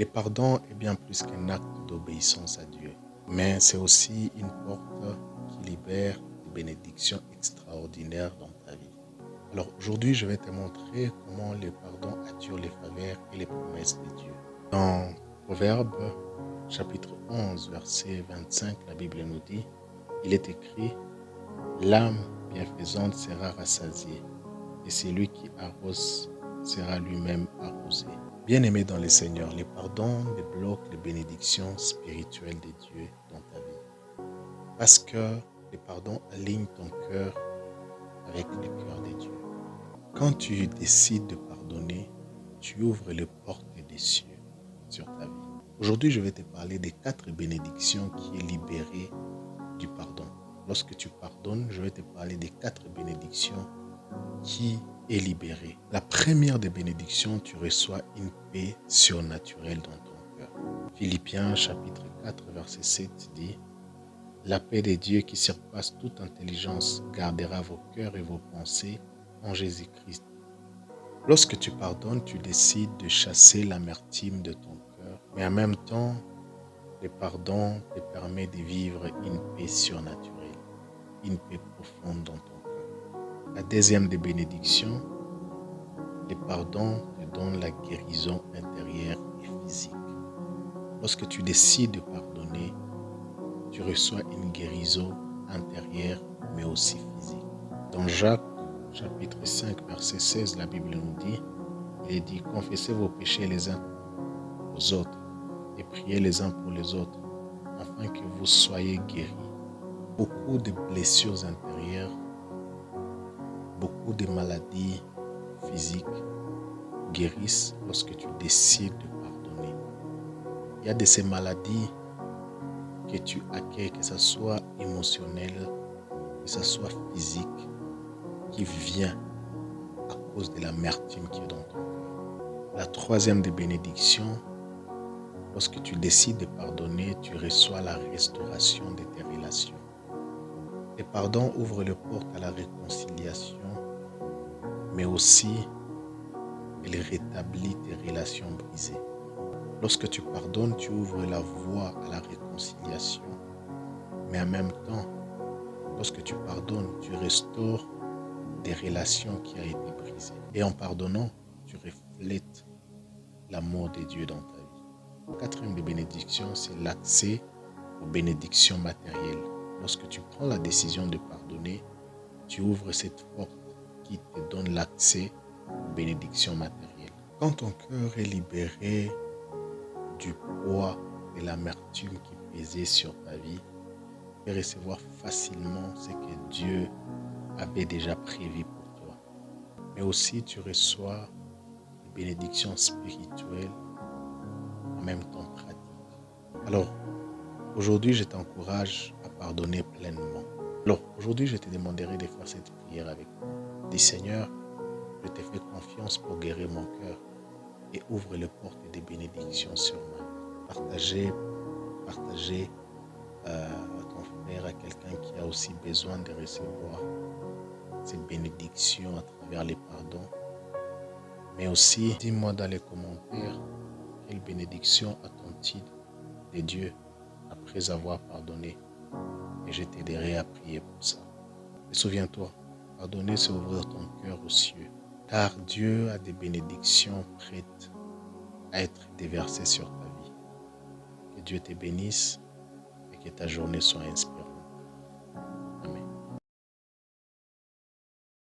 Le pardon est bien plus qu'un acte d'obéissance à Dieu, mais c'est aussi une porte qui libère des bénédictions extraordinaires dans ta vie. Alors aujourd'hui, je vais te montrer comment le pardon attire les faveurs et les promesses de Dieu. Dans Proverbe, chapitre 11, verset 25, la Bible nous dit, il est écrit, l'âme bienfaisante sera rassasiée, et celui qui arrose sera lui-même arrosé. Bien-aimé dans le Seigneur, le pardon débloque les bénédictions spirituelles de Dieu dans ta vie. Parce que le pardon aligne ton cœur avec le cœur de Dieu. Quand tu décides de pardonner, tu ouvres les portes des cieux sur ta vie. Aujourd'hui, je vais te parler des 4 bénédictions qui est libérée du pardon. Lorsque tu pardonnes, je vais te parler des 4 bénédictions qui est libérée. La première des bénédictions, tu reçois une paix surnaturelle dans ton cœur. Philippiens chapitre 4, verset 7 dit, la paix de Dieu qui surpasse toute intelligence gardera vos cœurs et vos pensées en Jésus-Christ. Lorsque tu pardonnes, tu décides de chasser l'amertume de ton cœur, mais en même temps, le pardon te permet de vivre une paix surnaturelle, une paix profonde dans ton cœur. La deuxième des bénédictions, le pardon te donne la guérison intérieure et physique. Lorsque tu décides de pardonner, tu reçois une guérison intérieure, mais aussi physique. Dans Jacques, chapitre 5, verset 16, la Bible nous dit, il est dit, confessez vos péchés les uns aux autres et priez les uns pour les autres, afin que vous soyez guéris. Beaucoup de blessures intérieures, beaucoup de maladies physiques guérissent lorsque tu décides de pardonner. Il y a de ces maladies que tu accueilles, que ce soit émotionnel, que ce soit physique, qui vient à cause de l'amertume qui est dans ton cœur. La troisième des bénédictions, lorsque tu décides de pardonner, tu reçois la restauration de tes relations. Le pardon ouvre les portes à la réconciliation, mais aussi il rétablit tes relations brisées. Lorsque tu pardonnes, tu ouvres la voie à la réconciliation, mais en même temps, lorsque tu pardonnes, tu restaures des relations qui ont été brisées. Et en pardonnant, tu reflètes l'amour de Dieu dans ta vie. La quatrième des bénédictions, c'est l'accès aux bénédictions matérielles. Lorsque tu prends la décision de pardonner, tu ouvres cette porte qui te donne l'accès aux bénédictions matérielles. Quand ton cœur est libéré du poids de l'amertume qui pesait sur ta vie, tu peux recevoir facilement ce que Dieu avait déjà prévu pour toi. Mais aussi, tu reçois des bénédictions spirituelles en même temps pratiques. Alors, aujourd'hui, je t'encourage à pardonner pleinement. Alors, aujourd'hui, je te demanderai de faire cette prière avec moi. Dis Seigneur, je te fais confiance pour guérir mon cœur et ouvre les portes des bénédictions sur moi. Partagez à ton frère, à quelqu'un qui a aussi besoin de recevoir ces bénédictions à travers les pardons. Mais aussi, dis-moi dans les commentaires quelle bénédiction attend-il de Dieu après avoir pardonné. Et je t'aiderai à prier pour ça. Et souviens-toi, pardonner, c'est ouvrir ton cœur aux cieux. Car Dieu a des bénédictions prêtes à être déversées sur ta vie. Que Dieu te bénisse et que ta journée soit inspirante.